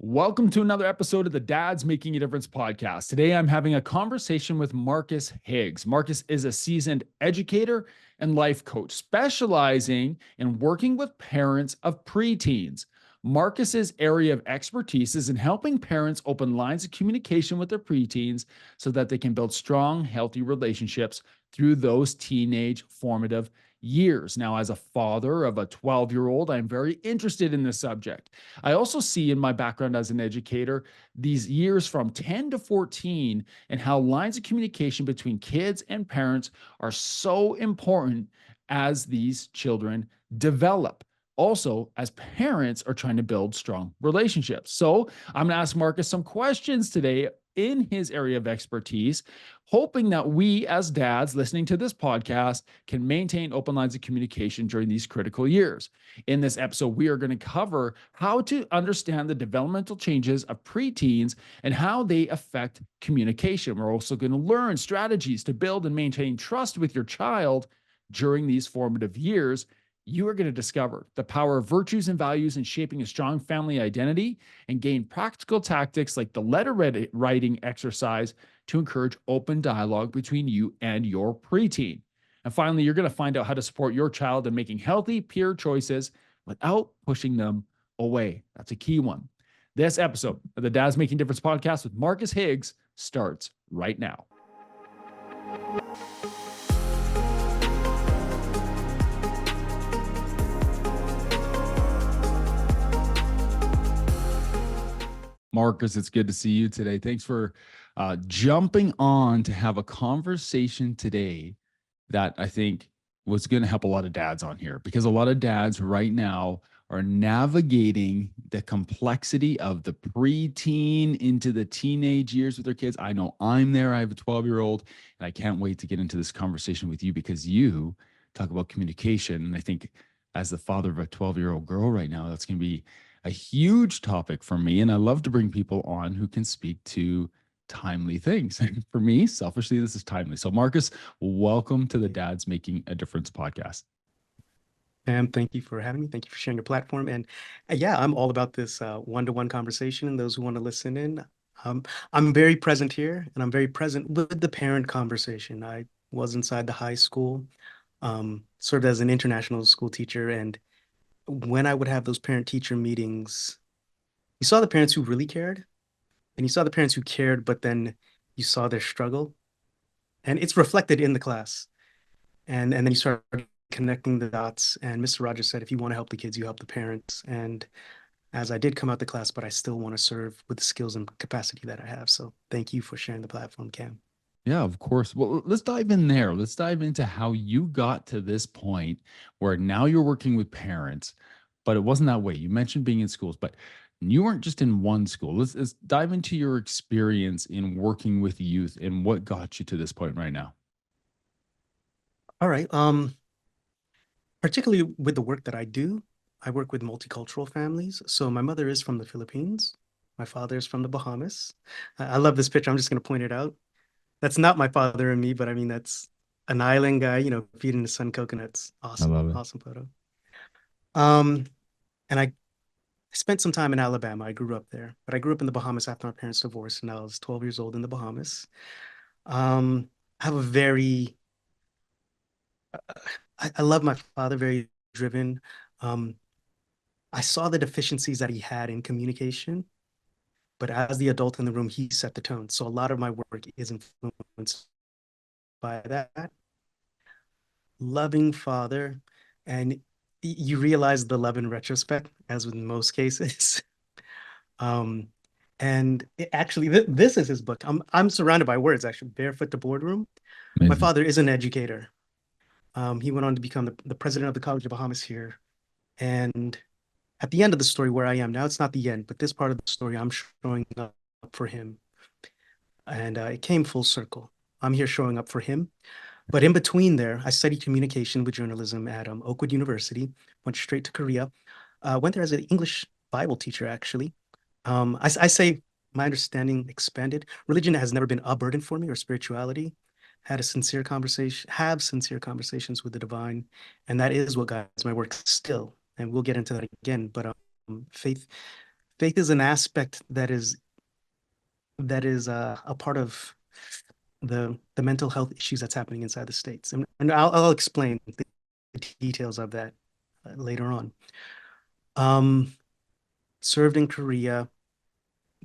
Welcome to another episode of the Dad's Making a Difference podcast. Today, I'm having a conversation with Marcus Higgs. Marcus is a seasoned educator and life coach specializing in working with parents of preteens. Marcus's area of expertise is in helping parents open lines of communication with their preteens so that they can build strong, healthy relationships through those teenage formative years. Now, as a father of a 12-year-old, I'm very interested in this subject. I also see in my background as an educator these years from 10 to 14 and how lines of communication between kids and parents are so important as these children develop. Also, as parents are trying to build strong relationships. So, I'm going to ask Marcus some questions today in his area of expertise, hoping that we as dads listening to this podcast can maintain open lines of communication during these critical years. In this episode, we are going to cover how to understand the developmental changes of preteens and how they affect communication. We're also going to learn strategies to build and maintain trust with your child during these formative years. You are going to discover the power of virtues and values in shaping a strong family identity and gain practical tactics like the letter writing exercise to encourage open dialogue between you and your preteen. And finally, you're going to find out how to support your child in making healthy peer choices without pushing them away. That's a key one. This episode of the Dad's Making Difference podcast with Marcus Higgs starts right now. Marcus, it's good to see you today. Thanks for jumping on to have a conversation today that I think was going to help a lot of dads on here, because a lot of dads right now are navigating the complexity of the preteen into the teenage years with their kids. I know I'm there. I have a 12-year-old, and I can't wait to get into this conversation with you because you talk about communication. And I think as the father of a 12-year-old girl right now, that's going to be a huge topic for me. And I love to bring people on who can speak to timely things. And for me, selfishly, this is timely. So Marcus, welcome to the Dad's Making a Difference podcast. Thank you for having me. Thank you for sharing your platform. And yeah, I'm all about this one-to-one conversation and those who want to listen in. I'm very present here, and I'm very present with the parent conversation. I was inside the high school, served as an international school teacher, and when I would have those parent-teacher meetings, you saw the parents who really cared, and you saw the parents who cared, but then you saw their struggle, and it's reflected in the class. And then you start connecting the dots. And Mr. Rogers said, if you want to help the kids, you help the parents. And as I did come out the class, but I still want to serve with the skills and capacity that I have. So thank you for sharing the platform, Cam. Yeah, of course. Well, let's dive in there. Let's dive into how you got to this point where now you're working with parents, but it wasn't that way. You mentioned being in schools, but you weren't just in one school. Let's dive into your experience in working with youth and what got you to this point right now. All right. Particularly with the work that I do, I work with multicultural families. So my mother is from the Philippines. My father is from the Bahamas. I love this picture. I'm just going to point it out. That's not my father and me, but I mean, that's an island guy, feeding the sun coconuts. I Awesome. love it. Awesome photo. And I spent some time in Alabama. I grew up there, but I grew up in the Bahamas after my parents divorced, and I was 12 years old in the Bahamas. I have a very, I love my father, very driven. Um, I saw the deficiencies that he had in communication, but as the adult in the room, he set the tone. So a lot of my work is influenced by that. Loving father, and you realize the love in retrospect, as with most cases. And actually, this is his book. I'm surrounded by words, actually. Barefoot to Boardroom. My Amazing. father is an educator. He went on to become the president of the College of Bahamas here. And at the end of the story, where I am now, it's not the end, but this part of the story, I'm showing up for him. And it came full circle. I'm here showing up for him. But in between there, I studied communication with journalism at Oakwood University, went straight to Korea, went there as an English Bible teacher, actually. I say my understanding expanded. Religion has never been a burden for me, or spirituality. Have sincere conversations with the divine, and that is what guides my work still. And we'll get into that again. But faith faith is an aspect that is a part of the mental health issues that's happening inside the states, and I'll explain the details of that later on. Um, Served in Korea,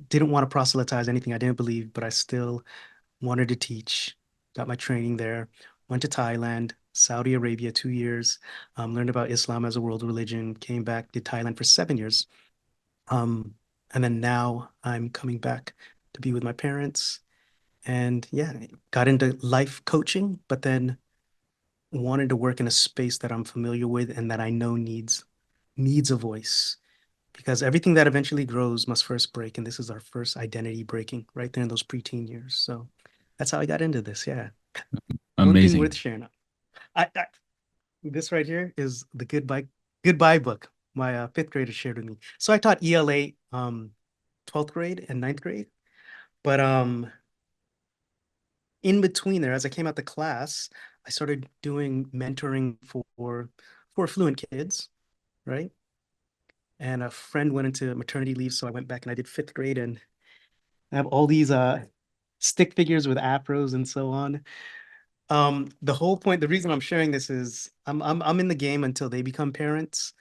didn't want to proselytize anything I didn't believe, but I still wanted to teach. Got my training there. Went to Thailand, Saudi Arabia 2 years. Learned about Islam as a world religion. Came back, did Thailand for 7 years. Um, and then now I'm coming back to be with my parents. And yeah, got into life coaching, but then wanted to work in a space that I'm familiar with and that I know needs a voice. Because everything that eventually grows must first break, and this is our first identity breaking right there in those preteen years. So that's how I got into this. Yeah. One thing worth Amazing. sharing. I this right here is the goodbye book my fifth grader shared with me. So I taught ELA 12th grade and ninth grade, but in between there, as I came out the class, I started doing mentoring for affluent kids, right? And a friend went into maternity leave, so I went back and I did fifth grade, and I have all these stick figures with afros and so on. The whole point, the reason I'm sharing this is I'm in the game until they become parents,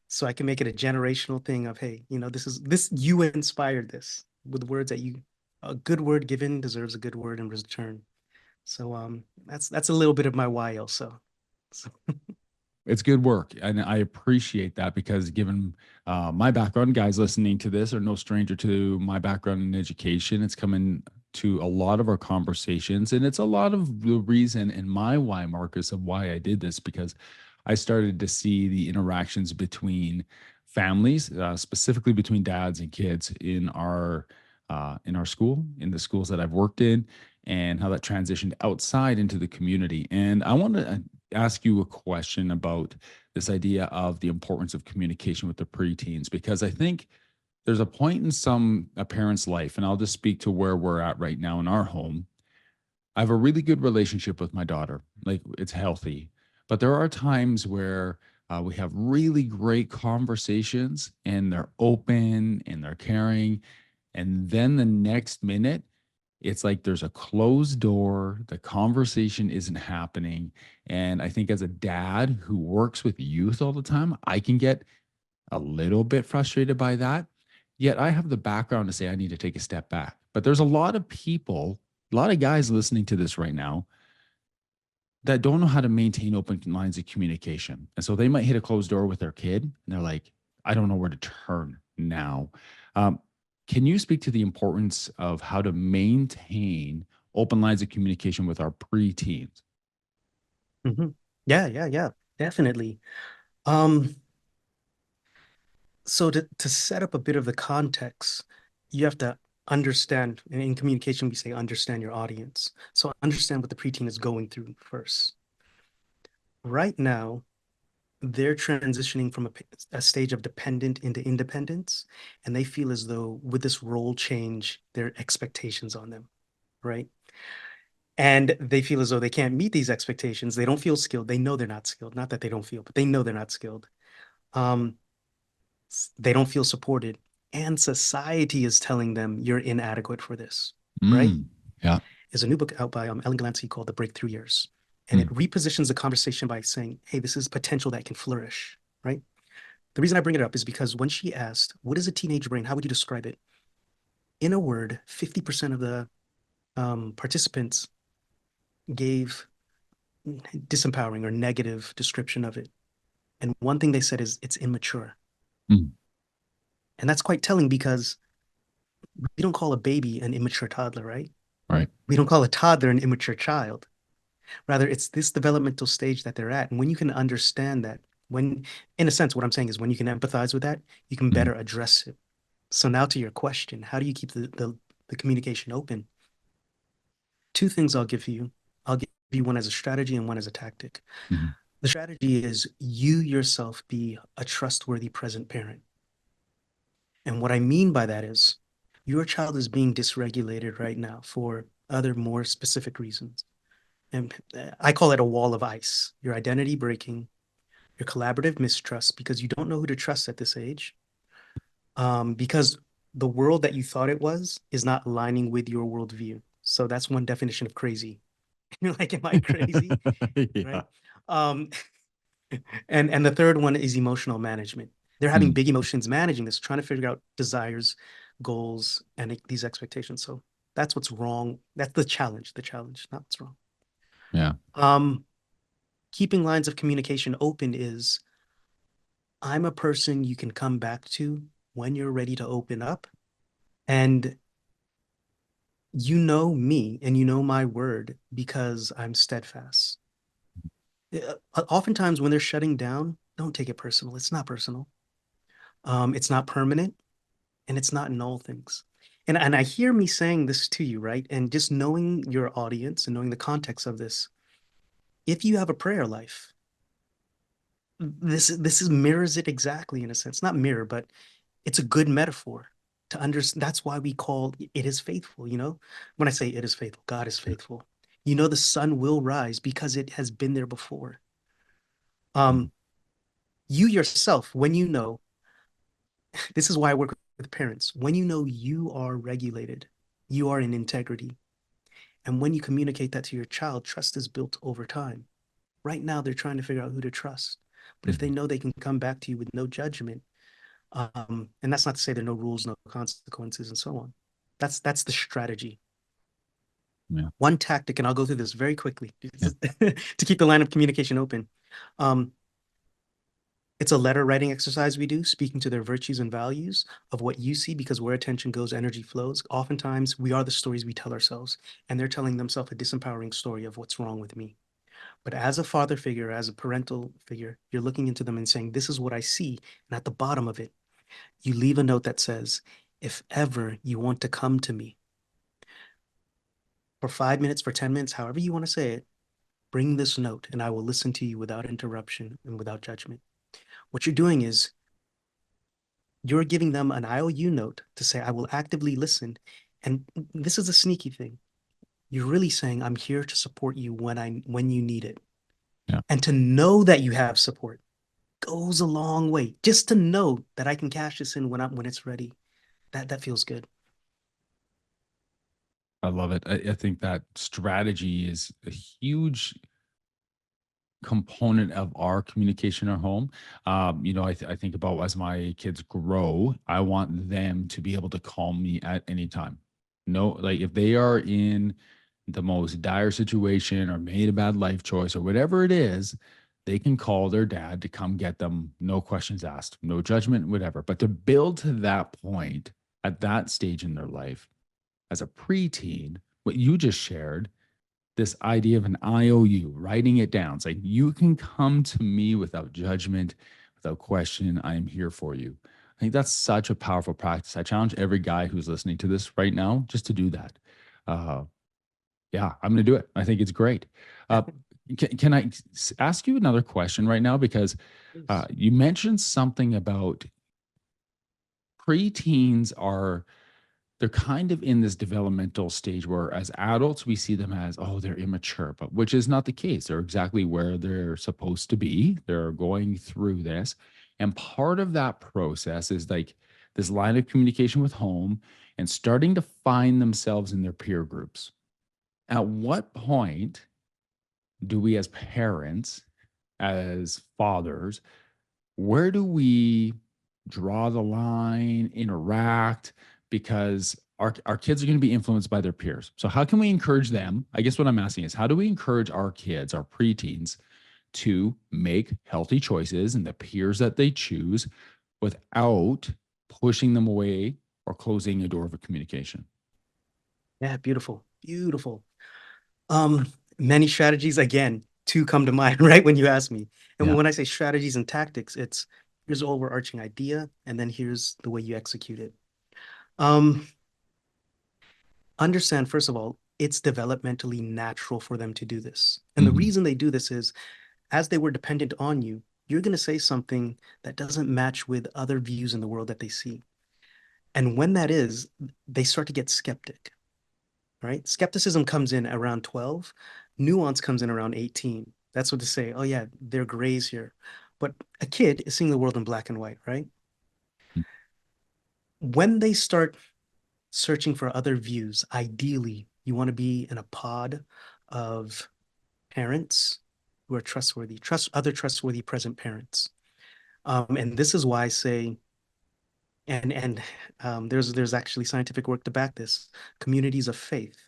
so I can make it a generational thing of, hey, this you inspired this with words that you a good word given deserves a good word in return. So that's a little bit of my why also. So, It's good work. And I appreciate that because given my background, guys listening to this are no stranger to my background in education. It's coming to a lot of our conversations. And it's a lot of the reason in my why, Marcus, of why I did this, because I started to see the interactions between families, specifically between dads and kids in our school, in the schools that I've worked in, and how that transitioned outside into the community. And I want to ask you a question about this idea of the importance of communication with the preteens, because I think there's a point in a parent's life, and I'll just speak to where we're at right now in our home. I have a really good relationship with my daughter, like it's healthy, but there are times where we have really great conversations and they're open and they're caring. And then the next minute, it's like there's a closed door, the conversation isn't happening. And I think as a dad who works with youth all the time, I can get a little bit frustrated by that. Yet I have the background to say I need to take a step back. But there's a lot of people, a lot of guys listening to this right now that don't know how to maintain open lines of communication. And so they might hit a closed door with their kid and they're like, I don't know where to turn now. Um, can you speak to the importance of how to maintain open lines of communication with our preteens? mhm. Yeah, definitely. Um, so to set up a bit of the context, you have to understand, and in communication, we say understand your audience. So understand what the preteen is going through first. Right now, they're transitioning from a stage of dependent into independence, and they feel as though with this role change, there are expectations on them, right? And they feel as though they can't meet these expectations. They don't feel skilled. They know they're not skilled. Not that they don't feel, but they know they're not skilled. Um, they don't feel supported. And society is telling them you're inadequate for this, right? Mm, yeah. There's a new book out by Ellen Glancy called The Breakthrough Years. And it Mm, repositions the conversation by saying, hey, this is potential that can flourish, right? The reason I bring it up is because when she asked, what is a teenage brain? How would you describe it? In a word, 50% of the participants gave disempowering or negative description of it. And one thing they said is it's immature. mm, And that's quite telling because we don't call a baby an immature toddler, right? right. We don't call a toddler an immature child. Rather, it's this developmental stage that they're at. And when you can understand that, when, in a sense, what I'm saying is when you can empathize with that, you can Mm, better address it. So now to your question, how do you keep the communication open? Two things I'll give you. I'll give you one as a strategy and one as a tactic. mm, The strategy is you yourself be a trustworthy present parent. And what I mean by that is your child is being dysregulated right now for other more specific reasons. And I call it a wall of ice. Your identity breaking, your collaborative mistrust because you don't know who to trust at this age, because the world that you thought it was is not aligning with your worldview. So that's one definition of crazy. You're like, am I crazy? Yeah. Right? Um, and the third one is emotional management. They're having Mm, big emotions, managing this, trying to figure out desires, goals, and these expectations. So that's what's wrong. That's the challenge, not what's wrong. yeah. Um, Keeping lines of communication open is I'm a person you can come back to when you're ready to open up. And you know me and you know my word because I'm steadfast. Oftentimes when they're shutting down, don't take it personal. It's not personal. It's not permanent and it's not in all things. And I hear me saying this to you, right? And just knowing your audience and knowing the context of this, if you have a prayer life, this is mirrors it exactly in a sense. Not mirror, but it's a good metaphor to understand. That's why we call it is faithful, you know? When I say it is faithful, God is faithful. You know the sun will rise because it has been there before. Mm, Um, you yourself, when you know, this is why I work with parents. When you know you are regulated, you are in integrity. And when you communicate that to your child, trust is built over time. Right now, they're trying to figure out who to trust. But if they mhm. know they can come back to you with no judgment, and that's not to say there are no rules, no consequences, and so on. That's the strategy. Yeah. One tactic, and I'll go through this very quickly Yeah. to keep the line of communication open. Um, it's a letter writing exercise we do, speaking to their virtues and values of what you see, because where attention goes, energy flows. Oftentimes, we are the stories we tell ourselves, and they're telling themselves a disempowering story of what's wrong with me. But as a father figure, as a parental figure, you're looking into them and saying, this is what I see. And at the bottom of it, you leave a note that says, if ever you want to come to me for 5 minutes, for 10 minutes, however you want to say it, bring this note and I will listen to you without interruption and without judgment. What you're doing is you're giving them an IOU note to say, I will actively listen. And this is a sneaky thing. You're really saying, I'm here to support you when you need it. Yeah. And to know that you have support goes a long way. Just to know that I can cash this in when it's ready. That feels good. I love it. I think that strategy is a huge component of our communication at home. I think about as my kids grow, I want them to be able to call me at any time. No, like if they are in the most dire situation or made a bad life choice or whatever it is, they can call their dad to come get them, no questions asked, no judgment, whatever. But to build to that point at that stage in their life as a preteen, what you just shared, this idea of an IOU, writing it down. It's like you can come to me without judgment, without question. I am here for you. I think that's such a powerful practice. I challenge every guy who's listening to this right now just to do that. Uh, yeah, I'm going to do it. I think it's great. Uh, can I ask you another question right now? Because Please. you mentioned something about preteens are they're kind of in this developmental stage where as adults we see them as, oh, they're immature, but which is not the case. They're exactly where they're supposed to be. They're going through this, and part of that process is like this line of communication with home and starting to find themselves in their peer groups. At what point do we as parents, as fathers, where do we draw the line, interact? Because our kids are going to be influenced by their peers. So, how can we encourage them? I guess what I'm asking is, how do we encourage our kids, our preteens, to make healthy choices and the peers that they choose without pushing them away or closing a door of a communication? Yeah, beautiful. Beautiful. Um, Many strategies, again, two come to mind, right? When you ask me. And Yeah. when I say strategies and tactics, it's here's the overarching idea, and then here's the way you execute it. Um, Understand, first of all, it's developmentally natural for them to do this. And the Mhm. reason they do this is as they were dependent on you, you're going to say something that doesn't match with other views in the world that they see. And when that is, they start to get skeptic, right? Skepticism comes in around 12, nuance comes in around 18. That's what they say, oh, yeah, there are grays here. But a kid is seeing the world in black and white, right? When they start searching for other views, ideally, you want to be in a pod of parents who are trustworthy, other trustworthy present parents. And this is why I say, and there's actually scientific work to back this. Communities of faith,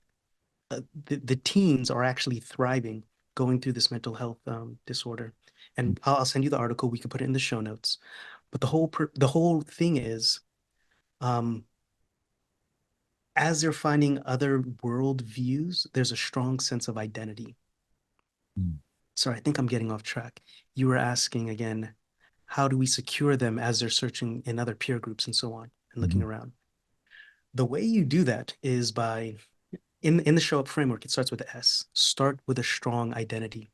the teens are actually thriving going through this mental health disorder. And I'll send you the article. We can put it in the show notes. But the whole thing is, um, as they're finding other world views, there's a strong sense of identity. Mm. Sorry, I think I'm getting off track. You were asking again, how do we secure them as they're searching in other peer groups and so on and looking Mhm. around? The way you do that is by in the show up framework, it starts with the S. Start with a strong identity.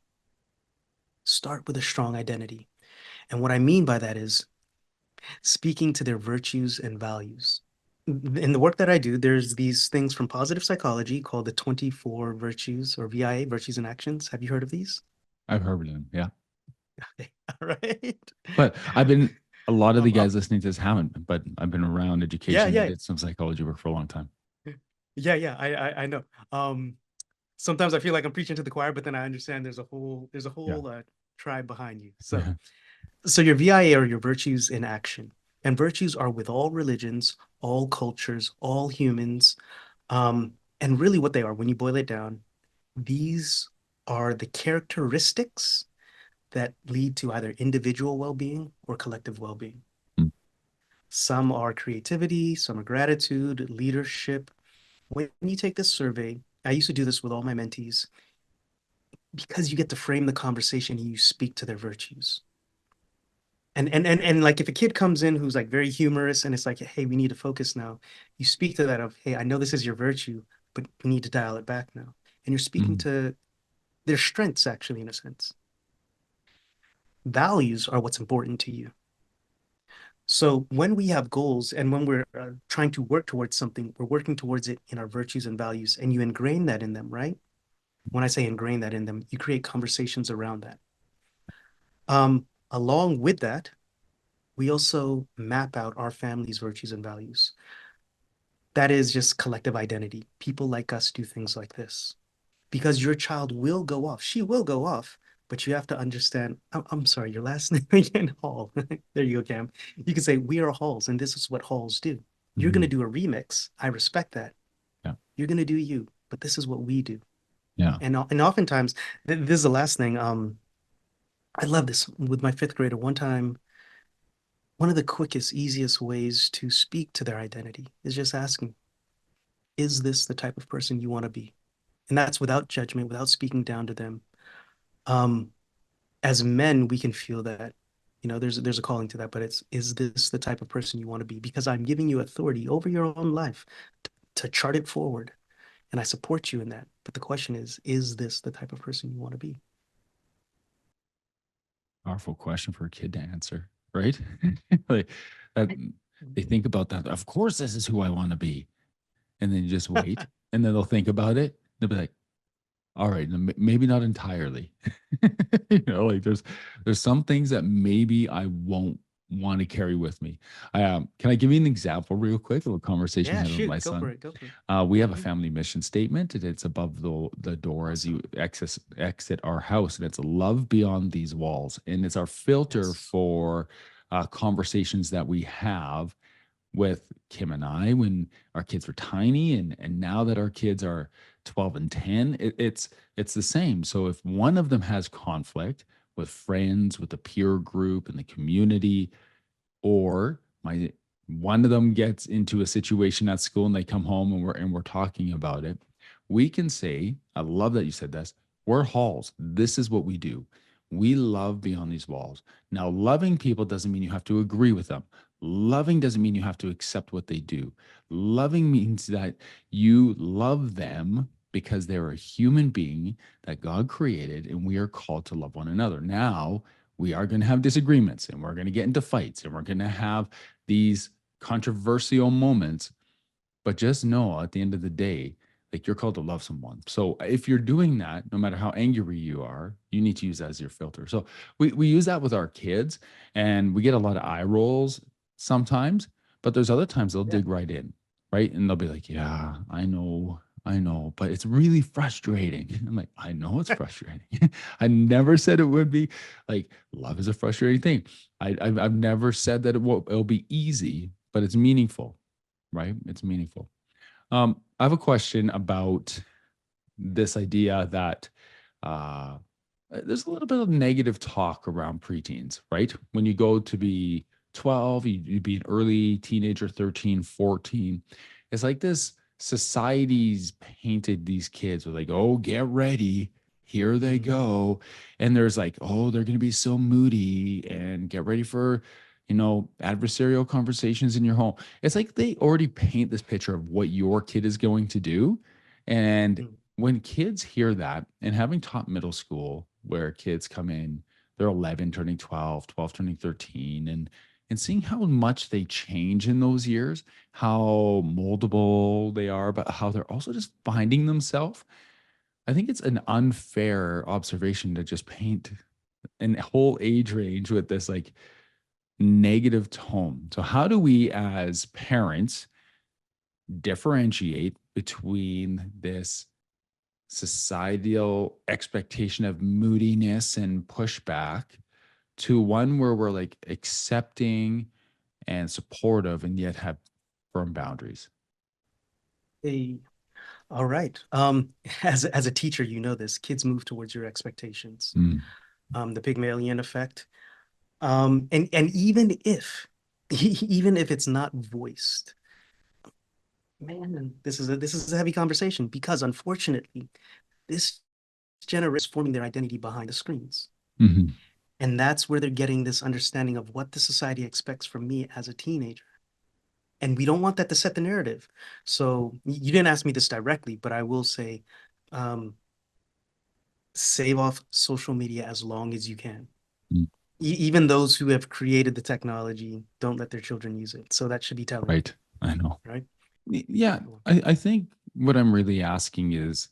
Start with a strong identity. And what I mean by that is speaking to their virtues and values. In the work that I do, there's these things from positive psychology called the 24 virtues or VIA, virtues and actions. Have you heard of these? I've heard of them. Yeah. Okay. All right. But a lot of the Um, guys listening to this haven't, but I've been around yeah, education and yeah, did some psychology work for a long time. yeah. I know. Sometimes I feel like I'm preaching to the choir, but then I understand there's a Yeah. whole tribe behind you. Yeah. So your VIA are your virtues in action, and virtues are with all religions, all cultures, all humans, and really what they are when you boil it down, these are the characteristics that lead to either individual well-being or collective well-being. Mm. Some are creativity, some are gratitude, leadership. When you take this survey, I used to do this with all my mentees because you get to frame the conversation and you speak to their virtues. And like if a kid comes in who's like very humorous and it's like, hey, we need to focus now, you speak to that of, hey, I know this is your virtue, but we need to dial it back now. And you're speaking Mm. to their strengths actually in a sense. Values are what's important to you. So when we have goals and when we're trying to work towards something, we're working towards it in our virtues and values, and you ingrain that in them, right? When I say ingrain that in them, you create conversations around that. Along with that, we also map out our family's virtues and values. That is just collective identity. People like us do things like this because your child will go off. She will go off, but you have to understand. I'm sorry, your last name again, Hall. There you go, Cam. You can say, we are Halls, and this is what Halls do. You're going to Mhm. do a remix. I respect that. Yeah. You're going to do you, but this is what we do. Yeah. And oftentimes, this is the last thing. I love this with my fifth grader. One time, one of the quickest, easiest ways to speak to their identity is just asking, is this the type of person you want to be? And that's without judgment, without speaking down to them. Um, as men, we can feel that, there's a calling to that, but it's, is this the type of person you want to be? Because I'm giving you authority over your own life to chart it forward. And I support you in that. But the question is this the type of person you want to be? Powerful question for a kid to answer, right? Like that they think about that. Of course, this is who I want to be. And then you just wait. And then they'll think about it. They'll be like, all right, maybe not entirely. Like there's some things that maybe I won't want to carry with me. Can I give you an example real quick of a conversation I Yeah, had with my shoot, go for son? it, go for it. We have a Hmm. family mission statement, and it's above the door as you Awesome. exit our house, and it's love beyond these walls, and it's our filter Yes. for conversations that we have with Kim and I when our kids were tiny, and now that our kids are 12 and 10, it's the same. So if one of them has conflict with friends, with the peer group and the community, or my one of them gets into a situation at school and they come home and we're talking about it, we can say, I love that you said this, we're Halls. This is what we do. We love beyond these walls. Now, loving people doesn't mean you have to agree with them. Loving doesn't mean you have to accept what they do. Loving means that you love them because they're a human being that God created, and we are called to love one another. Now, we are going to have disagreements and we're going to get into fights and we're going to have these controversial moments. But just know at the end of the day, like you're called to love someone. So if you're doing that, no matter how angry you are, you need to use that as your filter. So we use that with our kids and we get a lot of eye rolls sometimes. But there's other times they'll Yeah. dig right in, right? And they'll be like, yeah, I know, but it's really frustrating. I'm like, I know it's frustrating. I never said it would be. Like, love is a frustrating thing. I've never said that it'll be easy, but it's meaningful, right? It's meaningful. I have a question about this idea that uh, there's a little bit of negative talk around preteens, right? When you go to be 12, you'd be an early teenager, 13, 14. It's like this society's painted these kids with like, oh, get ready. Here they Mhm. go. And there's like, oh, they're going to be so moody and get ready for, adversarial conversations in your home. It's like they already paint this picture of what your kid is going to do. And Mhm. when kids hear that, and having taught middle school where kids come in, they're 11 turning 12, 12 turning 13, and seeing how much they change in those years, how moldable they are, but how they're also just finding themselves. I think it's an unfair observation to just paint a whole age range with this like negative tone. So how do we as parents differentiate between this societal expectation of moodiness and pushback to one where we're like accepting and supportive and yet have firm boundaries? Hey, all right. As a teacher, you know this. Kids move towards your expectations. Mm, The Pygmalion effect. And even if, even if it's not voiced, man, this is a heavy conversation because unfortunately, this generation is forming their identity behind the screens. mhm, And that's where they're getting this understanding of what the society expects from me as a teenager. And we don't want that to set the narrative. So you didn't ask me this directly, but I will say, um, save off social media as long as you can. mm. Even those who have created the technology don't let their children use it. So that should be telling, Right. I know. right? Yeah. I think what I'm really asking is,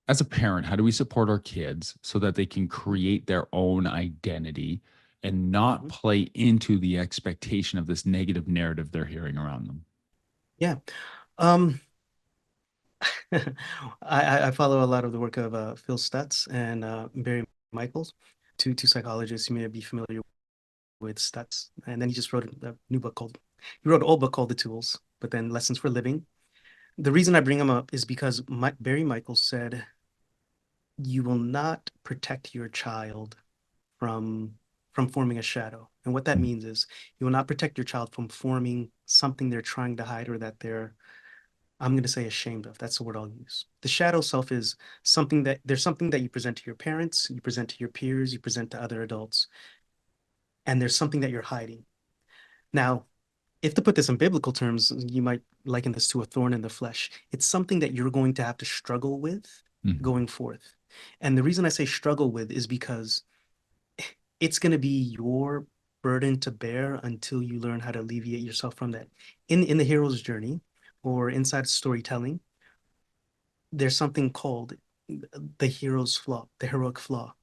as a parent, how do we support our kids so that they can create their own identity and not Mhm. play into the expectation of this negative narrative they're hearing around them? Yeah. Um, I follow a lot of the work of Phil Stutz and Barry Michaels, two psychologists. You may be familiar with Stutz. And then he just wrote a new book called, he wrote an old book called The Tools, but then Lessons for Living. The reason I bring him up is because Barry Michaels said, you will not protect your child from forming a shadow. And what that Mm, means is you will not protect your child from forming something they're trying to hide or that they're, I'm going to say, ashamed of. That's the word I'll use. The shadow self is something that there's something that you present to your parents, you present to your peers, you present to other adults, and there's something that you're hiding. Now, if to put this in biblical terms, you might liken this to a thorn in the flesh. It's something that you're going to have to struggle with mhm, going forth. And the reason I say struggle with is because it's going to be your burden to bear until you learn how to alleviate yourself from that. In the hero's journey or inside storytelling, there's something called the hero's flaw, the heroic flaw.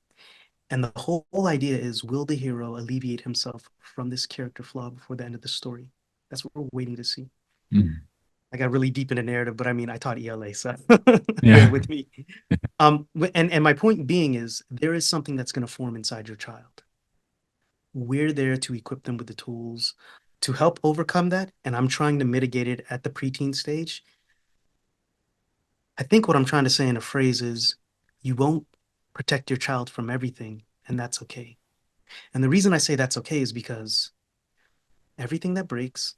And the whole idea is, will the hero alleviate himself from this character flaw before the end of the story? That's what we're waiting to see. mhm. I got really deep in the narrative, but I mean, I taught ELA, so bear Yeah. with me. And my point being is, there is something that's going to form inside your child. We're there to equip them with the tools to help overcome that, and I'm trying to mitigate it at the preteen stage. I think what I'm trying to say in a phrase is, you won't protect your child from everything, and that's okay. And the reason I say that's okay is because everything that breaks,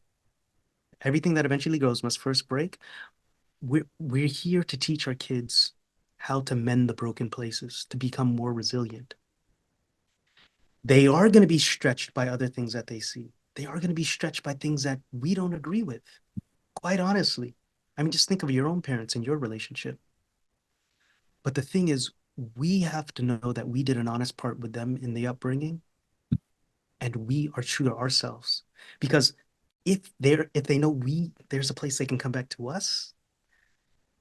everything that eventually grows must first break. We're here to teach our kids how to mend the broken places, to become more resilient. They are going to be stretched by other things that they see. They are going to be stretched by things that we don't agree with, quite honestly. I mean, just think of your own parents and your relationship. But the thing is, we have to know that we did an honest part with them in the upbringing and we are true to ourselves. Because if they know there's a place they can come back to us,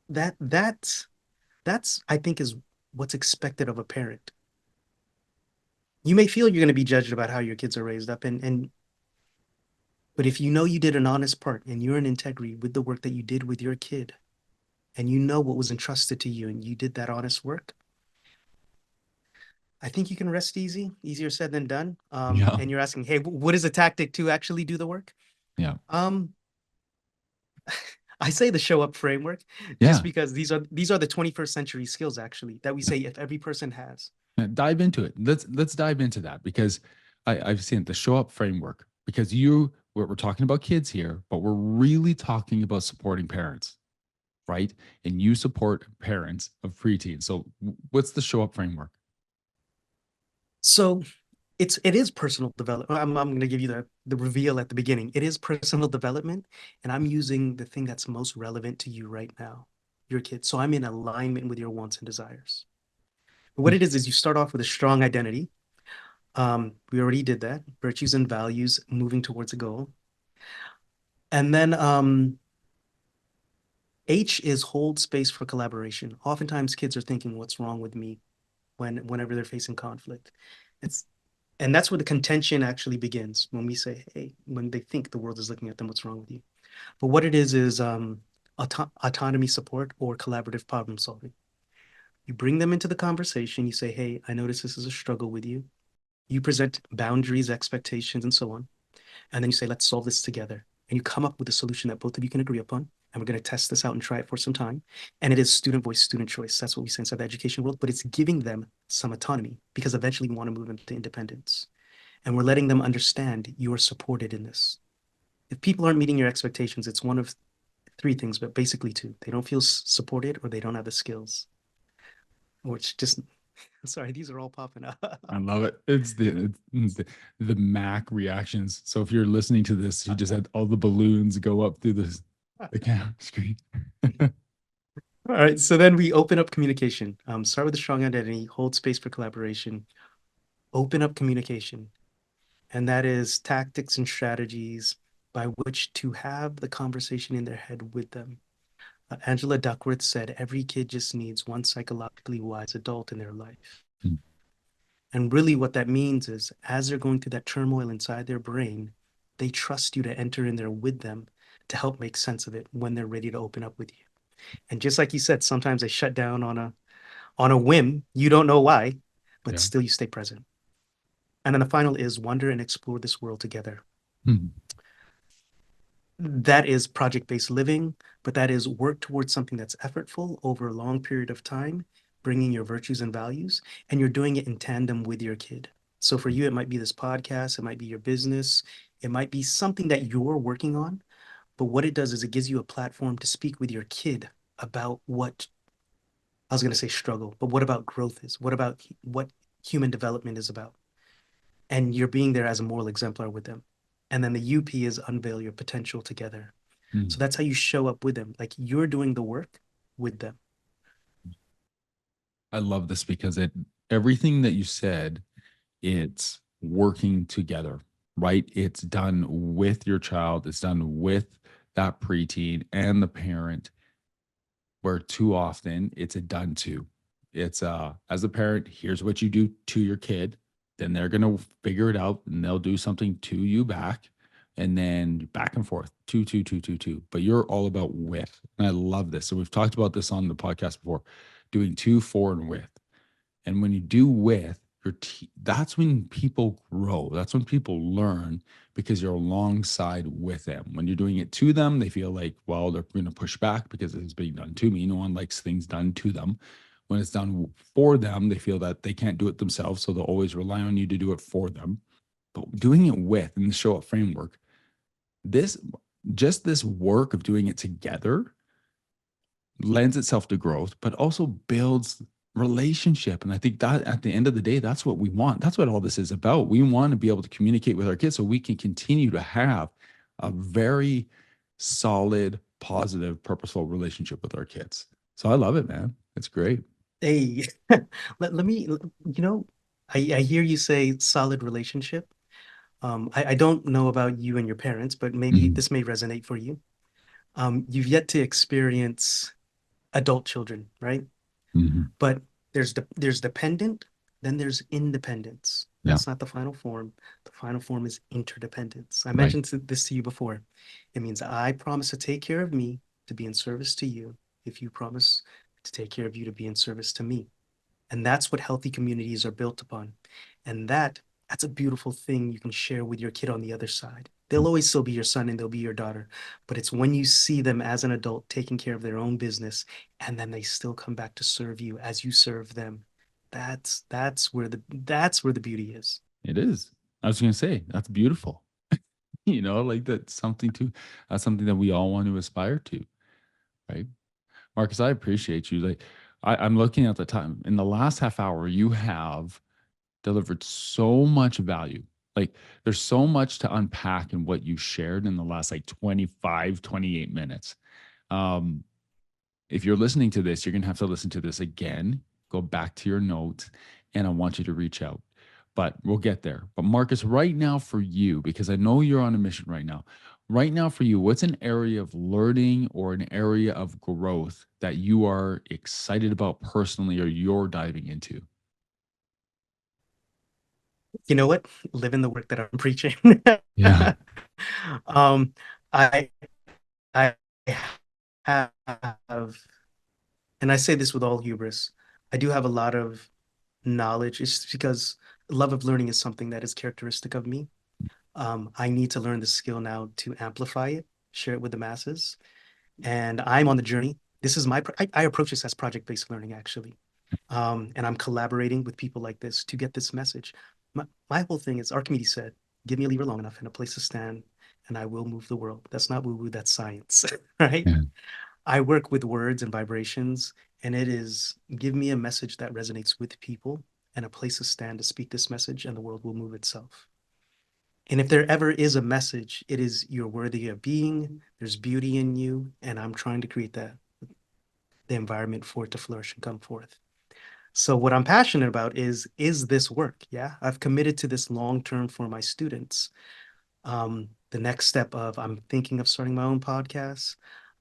that's I think is what's expected of a parent. You may feel you're going to be judged about how your kids are raised up, and But if you know you did an honest part and you're in integrity with the work that you did with your kid, and you know what was entrusted to you and you did that honest work, I think you can rest easy, easier said than done. Yeah. And you're asking, hey, what is a tactic to actually do the work? Yeah. Um, I say the show up framework just Yeah. because these are the 21st century skills actually that we Yeah. say if every person has. Yeah, dive into it. Let's dive into that because I've seen the show up framework because we're talking about kids here, but we're really talking about supporting parents, right? And you support parents of preteens. So what's the show up framework? So it is personal development. I'm going to give you the reveal at the beginning. It is personal development, and I'm using the thing that's most relevant to you right now, your kid. So I'm in alignment with your wants and desires. What it is you start off with a strong identity. We already did that. Virtues and values, moving towards a goal. And then H is hold space for collaboration. Oftentimes kids are thinking, what's wrong with me whenever they're facing conflict. It's and that's where the contention actually begins when we say, hey, when they think the world is looking at them, what's wrong with you? But what it is autonomy support or collaborative problem solving. You bring them into the conversation. You say, hey, I notice this is a struggle with you. You present boundaries, expectations, and so on. And then you say, let's solve this together. And you come up with a solution that both of you can agree upon. And we're going to test this out and try it for some time. And it is student voice, student choice. That's what we say inside the education world, but it's giving them some autonomy because eventually we want to move them to independence. And we're letting them understand you are supported in this. If people aren't meeting your expectations, it's one of three things, but basically two. They don't feel supported or they don't have the skills, which just, sorry, these are all popping I up. love it. It's the Mac reactions. So if you're listening to this, you just had all the balloons go up through the camera screen. All right, so then we open up communication. Start with a strong identity, hold space for collaboration, open up communication. And that is tactics and strategies by which to have the conversation in their head with them. Angela Duckworth said, every kid just needs one psychologically wise adult in their life. Mm, And really, what that means is, as they're going through that turmoil inside their brain, they trust you to enter in there with them to help make sense of it when they're ready to open up with you. And just like you said, sometimes they shut down on a whim. You don't know why, but yeah. still you stay present. And then the final is wonder and explore this world together. Mm, That is project-based living, but that is work towards something that's effortful over a long period of time, bringing your virtues and values, and you're doing it in tandem with your kid. So for you, it might be this podcast, it might be your business, it might be something that you're working on. But what it does is it gives you a platform to speak with your kid about what I was going to say struggle, but what about growth is? What about what human development is about? And you're being there as a moral exemplar with them. And then the UP is unveil your potential together. mm. So that's how you show up with them. Like you're doing the work with them. I love this because everything that you said, it's working together, right? It's done with your child, it's done with that preteen and the parent, where too often it's a done to. It's as a parent, here's what you do to your kid, then they're gonna figure it out and they'll do something to you back, and then back and forth, two. But you're all about with. And I love this. So we've talked about this on the podcast before, doing two, for, and with. And when you do with that's when people grow. That's when people learn because you're alongside with them. When you're doing it to them, they feel like, well, they're going to push back because it's being done to me. No one likes things done to them. When it's done for them, they feel that they can't do it themselves. So they'll always rely on you to do it for them. But doing it with in the show up framework, this just this work of doing it together lends itself to growth, but also builds relationship. And I think that at the end of the day, that's what we want. That's what all this is about. We want to be able to communicate with our kids so we can continue to have a very solid, positive, purposeful relationship with our kids. So I love it, man. It's great. Hey, let me, I hear you say solid relationship. I don't know about you and your parents, but maybe Mhm. this may resonate for you. You've yet to experience adult children, right? Mhm. But there's dependent, Then there's independence. Yeah. That's not the final form. The final form is interdependence. I Right. mentioned this to you before. It means I promise to take care of me to be in service to you if you promise to take care of you to be in service to me. And that's what healthy communities are built upon. And that's a beautiful thing you can share with your kid on the other side. They'll always still be your son and they'll be your daughter. But it's when you see them as an adult taking care of their own business and then they still come back to serve you as you serve them. That's where the beauty is. It is. I was going to say, that's beautiful. Like that's something that we all want to aspire to, right? Marcus, I appreciate you. Like, I'm looking at the time. In the last half hour, you have delivered so much value. Like, there's so much to unpack in what you shared in the last like 25, 28 minutes. Um, if you're listening to this, you're going to have to listen to this again, go back to your notes, and I want you to reach out. But we'll get there. But Marcus, right now for you, because I know you're on a mission right now for you, what's an area of learning or an area of growth that you are excited about personally or you're diving into? You know what? Live in the work that I'm preaching. Yeah. um, I I have, and I say this with all hubris, I do have a lot of knowledge. It's because love of learning is something that is characteristic of me. I need to learn the skill now to amplify it, share it with the masses. And I'm on the journey. This is I approach this as project-based learning, actually. And I'm collaborating with people like this to get this message. My whole thing is Archimedes said, give me a lever long enough and a place to stand, and I will move the world. That's not woo-woo, that's science, right? Yeah. I work with words and vibrations, and it is give me a message that resonates with people and a place to stand to speak this message, and the world will move itself. And if there ever is a message, it is you're worthy of being, there's beauty in you, and I'm trying to create the environment for it to flourish and come forth. So what I'm passionate about is this work. Yeah, I've committed to this long term for my students. The next step of I'm thinking of starting my own podcast.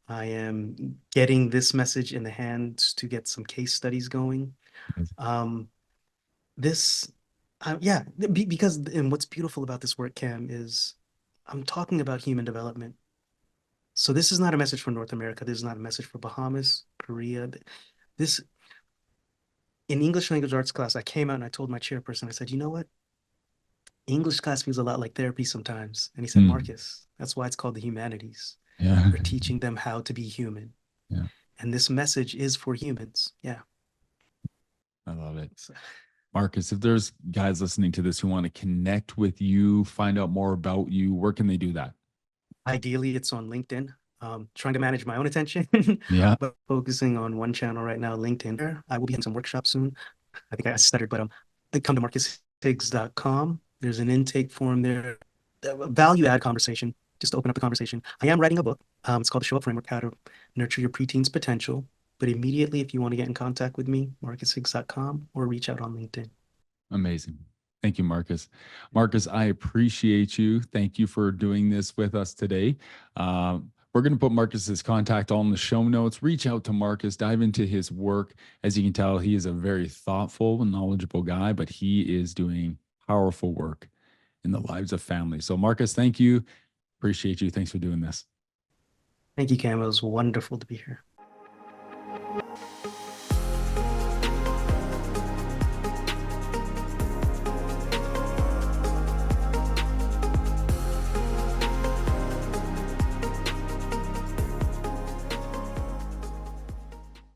I am getting this message in the hands to get some case studies going. Um, this, yeah, because and what's beautiful about this work, Cam, is I'm talking about human development. So this is not a message for North America. This is not a message for Bahamas, Korea. This in English language arts class, I came out and I told my chairperson, I said, you know what? English class feels a lot like therapy sometimes. And he said, Mm. Marcus, that's why it's called the humanities. Yeah. We're teaching them how to be human. Yeah. And this message is for humans. Yeah. I love it. So Marcus, if there's guys listening to this who want to connect with you, find out more about you, where can they do that? ideally, it's on LinkedIn. Trying to manage my own attention, Yeah. but focusing on one channel right now, LinkedIn. I will be having some workshops soon. I think I stuttered, but come to marcushiggs.com. There's an intake form there, a value add conversation, just to open up the conversation. I am writing a book. It's called The Show Up Framework, How to Nurture Your Preteen's Potential. But immediately, if you want to get in contact with me, marcushiggs.com or reach out on LinkedIn. Amazing. Thank you, Marcus. Marcus, I appreciate you. Thank you for doing this with us today. We're going to put Marcus's contact all in the show notes. Reach out to Marcus, dive into his work. As you can tell, he is a very thoughtful and knowledgeable guy, but he is doing powerful work in the lives of families. So, Marcus, thank you. Appreciate you. Thanks for doing this. Thank you, Cam. It was wonderful to be here.